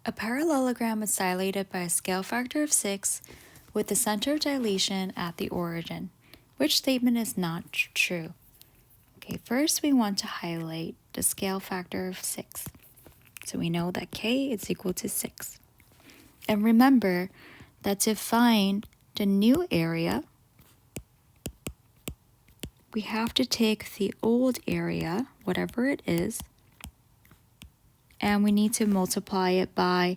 A parallelogram is dilated by a scale factor of 6 with the center of dilation at the origin. Which statement is not true? Okay, first we want to highlight the scale factor of 6. So we know that k is equal to 6. And remember that to find the new area, we have to take the old area, whatever it is, and we need to multiply it by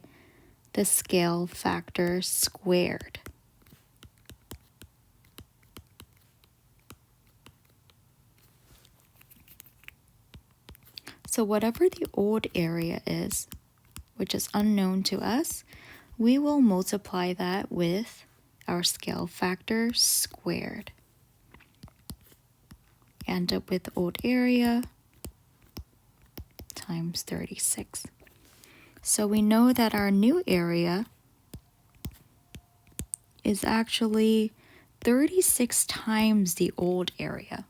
the scale factor squared. So whatever the old area is, which is unknown to us, we will multiply that with our scale factor squared. End up with old area times 36. So we know that our new area is actually 36 times the old area.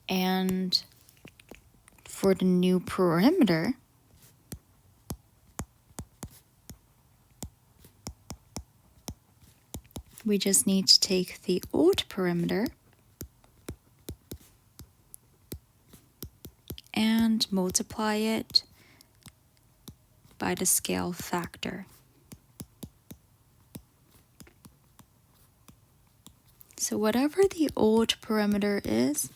And for the new perimeter, we just need to take the old perimeter and multiply it by the scale factor. So whatever the old perimeter is,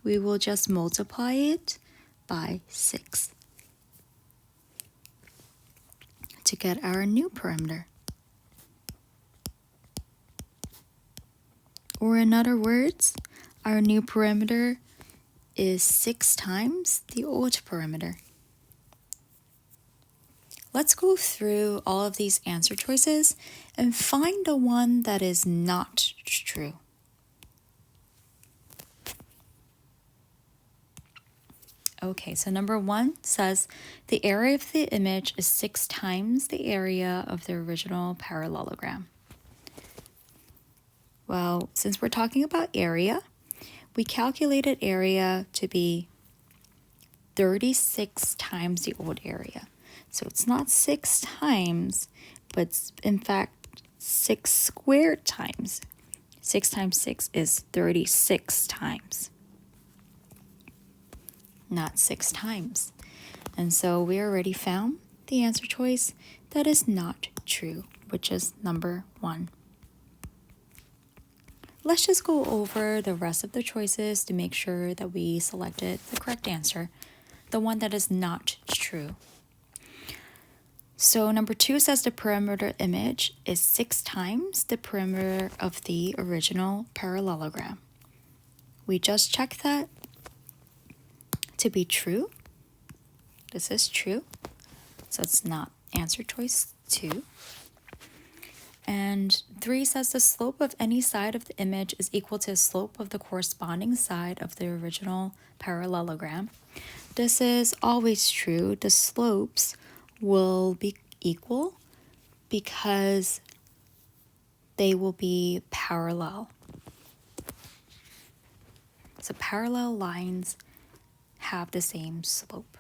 we will just multiply it by 6 to get our new perimeter. Or in other words, our new perimeter is 6 times the old perimeter. Let's go through all of these answer choices and find the one that is not true. Okay, so number 1 says the area of the image is 6 times the area of the original parallelogram. Well, since we're talking about area, we calculated area to be 36 times the old area. So it's not 6 times, but it's in fact 6 squared times. 6 times 6 is 36 times, not 6 times. And so we already found the answer choice that is not true, which is number 1. Let's just go over the rest of the choices to make sure that we selected the correct answer, the one that is not true. So number 2 says the perimeter image is 6 times the perimeter of the original parallelogram. We just checked that to be true. This is true, so it's not answer choice 2. And 3 says the slope of any side of the image is equal to the slope of the corresponding side of the original parallelogram. This is always true. The slopes will be equal because they will be parallel. So parallel lines have the same slope.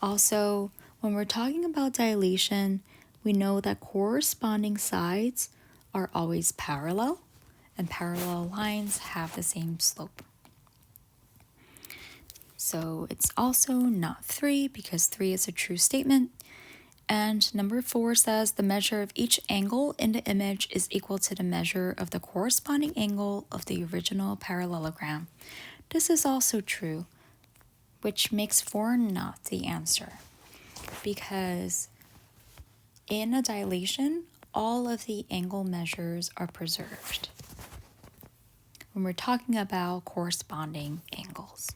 Also, when we're talking about dilation, we know that corresponding sides are always parallel, and parallel lines have the same slope. So it's also not 3 because 3 is a true statement. And number 4 says the measure of each angle in the image is equal to the measure of the corresponding angle of the original parallelogram. This is also true, which makes 4 not the answer, because in a dilation, all of the angle measures are preserved when we're talking about corresponding angles.